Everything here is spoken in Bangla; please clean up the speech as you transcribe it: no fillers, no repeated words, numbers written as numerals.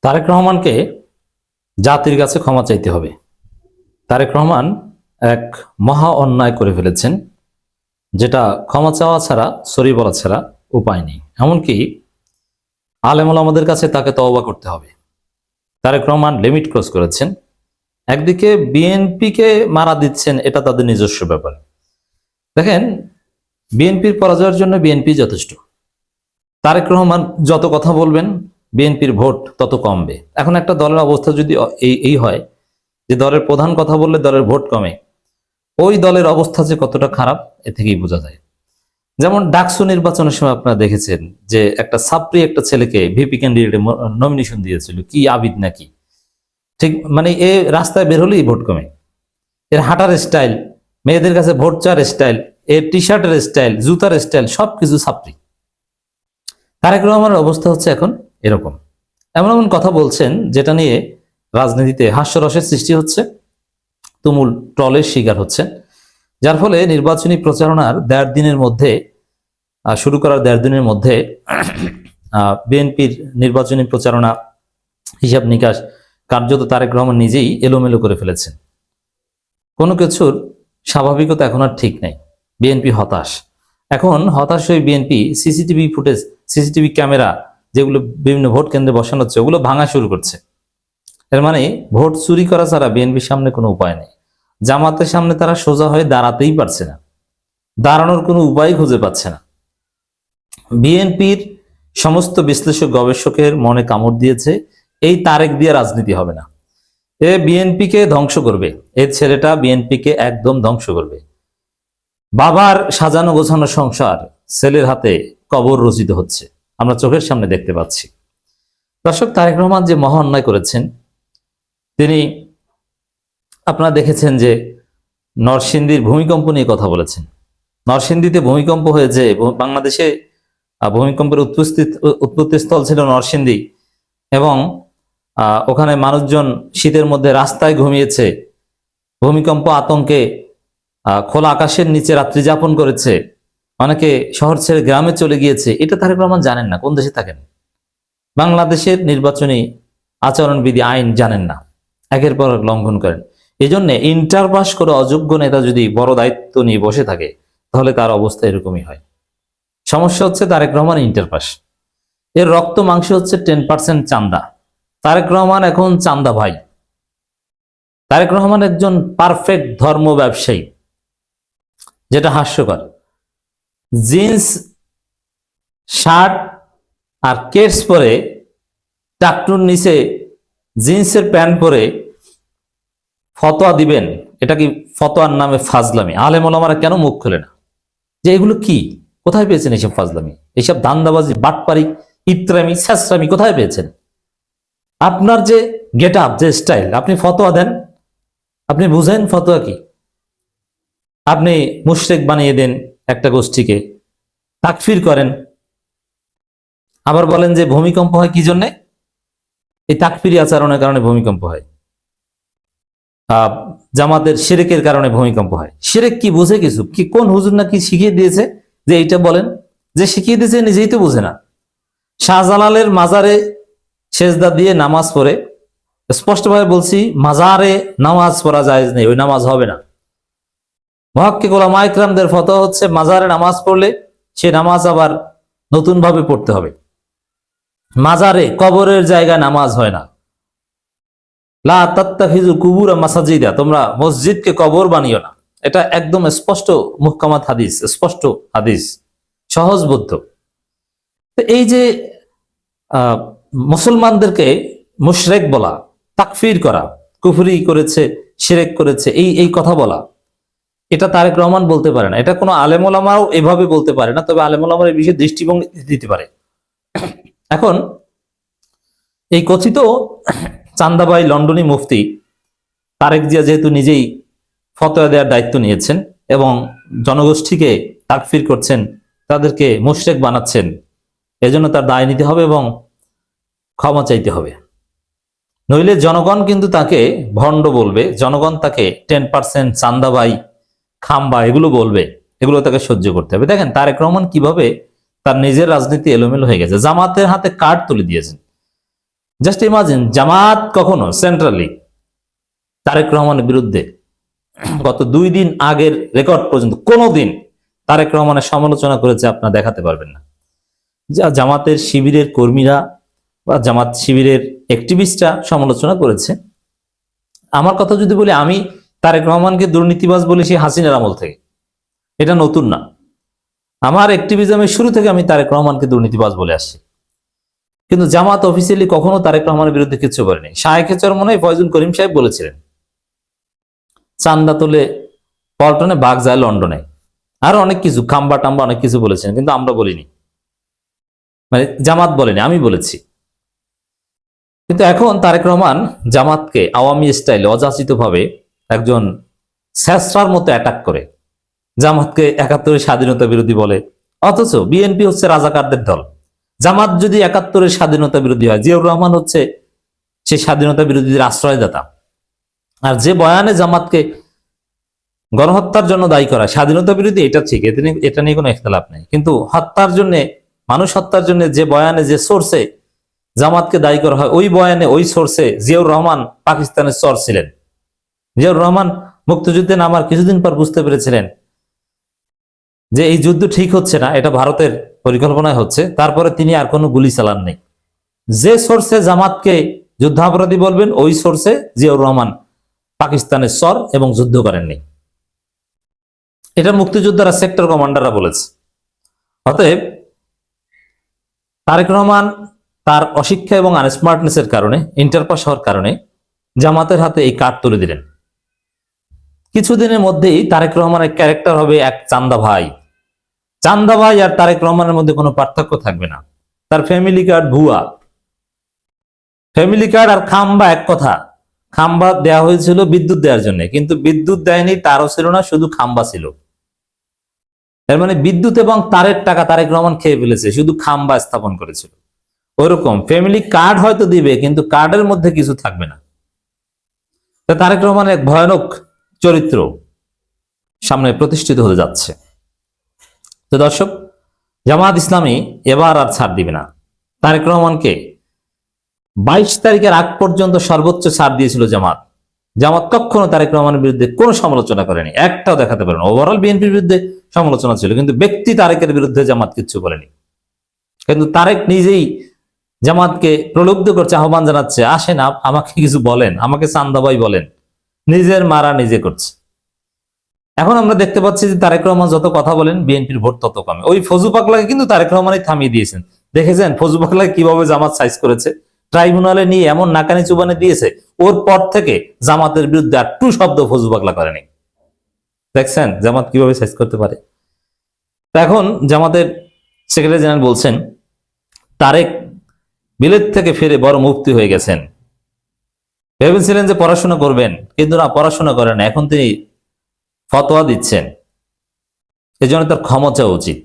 তারেক রহমানকে জাতির কাছে ক্ষমা চাইতে হবে। তারেক রহমান এক মহা অন্যায় করে ফেলেছেন, যেটা ক্ষমা চাওয়া ছাড়া, সরি বলা ছাড়া উপায় নেই। এমনকি আলেম ওলামাদের কাছে তাকে তওবা করতে হবে। তারেক রহমান লিমিট ক্রস করেছেন। একদিকে বিএনপিকে মারা দিচ্ছেন, এটা তাদের নিজস্ব ব্যাপার। দেখেন, বিএনপির পরাজয়ের জন্য বিএনপি যথেষ্ট। তারেক রহমান যত কথা বলবেন বিএনপির ভোট তত কমবে। এখন একটা দলের অবস্থা যদি এই হয় যে দলের প্রধান কথা বললে দলের ভোট কমে, ওই দলের অবস্থা যে কতটা খারাপ এ থেকেই বোঝা যায়। যেমন ডাকসু নির্বাচনের সময় আপনারা দেখেছেন যে একটা ছাত্রী একটা ছেলেকে ভিপি ক্যান্ডিডেটে নমিনেশন দিয়েছিল, কি আবিদ নাকি, ঠিক মানে এ রাস্তায় বের হলেই ভোট কমে। এর হাঁটার স্টাইল, মেয়েদের কাছে ভোট চার স্টাইল, এর টি শার্টের স্টাইল, জুতার স্টাইল, সবকিছু ছাত্রী। তারেক রহমানের অবস্থা হচ্ছে এখন এরকম। এমন এমন কথা বলছেন যেটা নিয়ে রাজনীতিতে হাস্যরসের সৃষ্টি হচ্ছে, তুমুল ট্রলের শিকার হচ্ছেন, যার ফলে নির্বাচনী প্রচারণার শুরু করার 1.5 দিনের মধ্যে বিএনপির নির্বাচনী প্রচারণা হিসাব নিকাশ কার্যত তারেক রহমান নিজেই এলোমেলো করে ফেলেছেন। কোনো কিছুর স্বাভাবিকতা এখন আর ঠিক নেই। বিএনপি হতাশ। এখন হতাশ হয়ে BNP CCTV footage, CCTV camera যেগুলো বিভিন্ন ভোট কেন্দ্রে বসানো হচ্ছে ওগুলো ভাঙা শুরু করছে। এর মানে ভোট চুরি করা ছাড়া বিএনপির সামনে কোনো উপায় নেই। জামাতের সামনে তারা সোজা হয়ে দাঁড়াতেই পারছে না, দাঁড়ানোর কোনো উপায় খুঁজে পাচ্ছে না। বিএনপির সমস্ত বিশ্লেষক গবেষকের মনে কামড় দিয়েছে, এই তারেক দিয়ে রাজনীতি হবে না। এ বিএনপিকে ধ্বংস করবে, এই ছেলেটা বিএনপিকে একদম ধ্বংস করবে। বাবার সাজানো গোছানো সংসার ছেলের হাতে কবর রচিত হচ্ছে, আমরা চোখের সামনে দেখতে পাচ্ছি। দর্শক, তারেক রহমান যে মহা অন্যায় করেছেন, তিনি আপনারা দেখেছেন যে নরসিংদীর ভূমিকম্প নিয়ে কথা বলেছেন। নরসিংদীতে ভূমিকম্প হয়েছে, বাংলাদেশে ভূমিকম্পের উৎপত্তি স্থল ছিল নরসিংদী, এবং ওখানে মানুষজন শীতের মধ্যে রাস্তায় ঘুমিয়েছে, ভূমিকম্প আতঙ্কে খোলা আকাশের নিচে রাত্রি যাপন করেছে, অনেকে শহর ছেড়ে গ্রামে চলে গিয়েছে। এটা তারেক রহমান জানেন না, কোন দেশে থাকেন। বাংলাদেশের নির্বাচনী আচরণবিধি আইন জানেন না, একের পর এক লঙ্ঘন করেন। এই জন্য ইন্টার পাস করে অযোগ্য নেতা যদি বড় দায়িত্ব নিয়ে বসে থাকে তাহলে তার অবস্থা এরকমই হয়। সমস্যা হচ্ছে তারেক রহমান ইন্টার পাস, এর রক্ত মাংস হচ্ছে 10% চান্দা। তারেক রহমান এখন চান্দা ভাই। তারেক রহমান একজন পারফেক্ট ধর্ম ব্যবসায়ী, যেটা হাস্যকর। জিন্স শার্ট আর কেটস পরে, টাকটুর নিচে জিন্সের প্যান্ট পরে ফতোয়া দিবেন, এটা কি ফতোয়ার নামে ফাজলামি? আলেম ওলামারা কেন মুখ খোলে না যে এগুলো কি, কোথায় পেয়েছেন এইসব ফাজলামি, এইসব ধান্দাবাজি, বাটপারি, ইত্রামি, ছ্যাঁচড়ামি কোথায় পেয়েছেন? আপনার যে গেট আপ, যে স্টাইল, আপনি ফতোয়া দেন, আপনি বুঝেন ফতোয়া কি? আপনি মুশরিক বানিয়ে দেন একটা গোষ্ঠীকে, তাকফির করেন, আবার বলেন যে ভূমিকম্প হয় কি জন্যে? এই তাকফিরি আচরণের কারণে ভূমিকম্প হয়। জামাতের শিরকের কারণে ভূমিকম্প হয়। শিরক কি বুঝে কিছু? কি কোন হুজুর না কি শিখিয়ে দিয়েছে যে এইটা বলেন? যে শিখিয়ে দিয়েছে নিজেই তো বুঝে না। শাহজালালের মাজারে সেজদা দিয়ে নামাজ পড়ে, স্পষ্টভাবে বলছি, মাজারে নামাজ পড়া জায়েজ নেই, ওই নামাজ হবে না। মুহাক্কিক উলামা ইকরামদের ফতোয়া হচ্ছে মাজারে নামাজ পড়লে সে নামাজ আবার নতুন ভাবে পড়তে হবে। মাজারে, কবরের জায়গায় নামাজ হয় না। লা তাত্তাখিযু কুবুরা মাসাজিদা, তোমরা মসজিদকে কবর বানিও না। এটা একদম স্পষ্ট মুহকামাত হাদিস, স্পষ্ট হাদিস, সহজবোধ্য। তো এই যে মুসলমানদেরকে মুশরিক বলা, তাকফির করা, কুফরি করেছে, শিরক করেছে, এই কথা বলা, এটা তারেক রহমান বলতে পারে না। এটা কোনো আলেম ওলামাও এভাবে বলতে পারে না, তবে আলেম ওলামার এই বিষয়ে দৃষ্টিভঙ্গি দিতে পারে। এখন এই কথিত চান্দাবাই লন্ডনী মুফতি তারেক জিয়া যেহেতু নিজেই ফতোয়া দেওয়ার দায়িত্ব নিয়েছেন এবং জনগোষ্ঠীকে তাকফির করছেন, তাদেরকে মুশরিক বানাচ্ছেন, এজন্য তার দায় নিতে হবে এবং ক্ষমা চাইতে হবে। নইলে জনগণ কিন্তু তাকে ভণ্ড বলবে, জনগণ তাকে 10% চান্দাবাই, খাম্বা এগুলো বলবে, এগুলো তাকে সহ্য করতে হবে। দেখেন তারেক রহমান কিভাবে তার নিজের রাজনীতি এলোমেলো হয়ে গেছে, জামাতের হাতে কার্ড তুলে দিয়েছেন। জাস্ট ইমাজিন, জামাত কখনো সেন্ট্রালি তারেক রহমানের বিরুদ্ধে গত 2 দিন আগের রেকর্ড পর্যন্ত কোনোদিন তারেক রহমানের সমালোচনা করেছে আপনারা দেখাতে পারবেন না। জামাতের শিবিরের কর্মীরা বা জামাত শিবিরের অ্যাক্টিভিস্টরা সমালোচনা করেছে। আমার কথা যদি বলি, আমি তারেক রহমানকে দুর্নীতিবাজ বলেছি হাসিনার আমল থেকে, এটা নতুন না। আমার অ্যাক্টিভিজমের শুরু থেকে আমি তারেক রহমানকে দুর্নীতিবাজ বলে আসছি, কিন্তু জামাত অফিসিয়ালি কখনো তারেক রহমানের বিরুদ্ধে কিছু করেনি। শায়েখে চরমনায় ফয়জুল করিম সাহেব বলেছিলেন চান্দা তোলে পল্টনে, বাঘ যায় লন্ডনে, আরো অনেক কিছু, খাম্বা টাম্বা অনেক কিছু বলেছেন, কিন্তু আমরা বলিনি, মানে জামাত বলেনি, আমি বলেছি। কিন্তু এখন তারেক রহমান জামাতকে আওয়ামী স্টাইলে অযাচিত ভাবে একজন স্যাসরার মতো অ্যাটাক করে, জামাতকে 71-এর স্বাধীনতা বিরোধী বলে, অথচ বিএনপি হচ্ছে রাজাকারদের দল। জামাত যদি 71-এর স্বাধীনতা বিরোধী হয়, জিয়াউর রহমান হচ্ছে সেই স্বাধীনতা বিরোধীদের আশ্রয়দাতা। আর যে বয়ানে জামাতকে গণহত্যার জন্য দায়ী করা স্বাধীনতা বিরোধী, এটা ঠিক, এটা নিয়ে কোনো ইখতিলাফ নেই। কিন্তু হত্যার জন্য, মানুষ হত্যার জন্য যে বয়ানে, যে সোর্সে জামাতকে দায়ী করা হয়, ওই বয়ানে, ওই সোর্সে জিয়াউর রহমান পাকিস্তানের চর ছিলেন। জিয়াউর রহমান মুক্তিযুদ্ধে নামার কিছুদিন পর বুঝতে পেরেছিলেন যে এই যুদ্ধ ঠিক হচ্ছে না, এটা ভারতের পরিকল্পনায় হচ্ছে। তারপরে তিনি আর কোনো গুলি চালান নেই। যে সোর্সে জামাতকে যুদ্ধাপরাধী বলবেন, ওই সোর্সে জিয়াউর রহমান পাকিস্তানের চর এবং যুদ্ধ করেননি। এটা মুক্তিযোদ্ধারা, সেক্টর কমান্ডাররা বলেছে। অতএব তারেক রহমান তার অশিক্ষা এবং আনস্মার্টনেসের কারণে, ইন্টারপাস হওয়ার কারণে জামাতের হাতে এই কার্ড তুলে দিলেন। কিছুদিনের মধ্যেই তারেক রহমানের ক্যারেক্টার হবে এক চান্দা ভাই। চান্দা ভাই আর তারেক রহমানের মধ্যে কোনো পার্থক্য থাকবে না। তার ফ্যামিলি কার্ড ভুয়া। ফ্যামিলি কার্ড আর খাম্বা এক কথা। খাম্বা দেওয়া হয়েছিল বিদ্যুৎ দেওয়ার জন্য, কিন্তু বিদ্যুৎ দেয়নি, তারও ছিল না, শুধু খাম্বা ছিল। এর মানে বিদ্যুৎ এবং তারের টাকা তারেক রহমান খেয়ে ফেলেছে, শুধু খাম্বা স্থাপন করেছিল। ওইরকম ফ্যামিলি কার্ড হয়তো দিবে, কিন্তু কার্ডের মধ্যে কিছু থাকবে না। তারেক রহমানের এক ভয়ানক চরিত্র সামনে প্রতিষ্ঠিত হতে যাচ্ছে। তো দর্শক, জামাত ইসলামী এবার আর ছাড় দিবে না। তারেক রহমানকে 22 তারিখের আগ পর্যন্ত সর্বোচ্চ ছাড় দিয়েছিল জামাত। জামাত কখনো তারেক রহমানের বিরুদ্ধে কোনো সমালোচনা করেনি, একটাও দেখাতে পারেনি। ওভারঅল বিএনপির বিরুদ্ধে সমালোচনা ছিল, কিন্তু ব্যক্তি তারেকের বিরুদ্ধে জামাত কিচ্ছু বলেনি। কিন্তু তারেক নিজেই জামাতকে প্রলুব্ধ করছে, আহ্বান জানাচ্ছে, আসেন আমাকে কিছু বলেন, আমাকে চান্দাবাই বলেন। নিজের মারা নিজে করছে। এখন আমরা দেখতে পাচ্ছি যে তারেক রহমান যত কথা বলেন, বিএনপির ভোট তত কমে। ওই ফজু পাগলাকে কিন্তু তারেক রহমানই থামিয়ে দিয়েছেন। দেখেছেন ফজু পাগলাকে কিভাবে জামাত সাইজ করেছে, ট্রাইব্যুনালে নিয়ে এমন নাকানি চুবানি দিয়েছে, ওর পর থেকে জামাতের বিরুদ্ধে আর টু শব্দ ফজু পাগলা করেনি। দেখছেন জামাত কিভাবে সাইজ করতে পারে। এখন জামাতের সেক্রেটারি জেনারেল বলছেন তারেক বিলেত থেকে ফিরে বড় মুক্তি হয়ে গেছেন। ভেবেছিলেন যে পড়াশোনা করবেন, কিন্তু না, পড়াশোনা করেন, এখন তিনি ফতোয়া দিচ্ছেন। এজন্য তার ক্ষমা চাওয়া উচিত।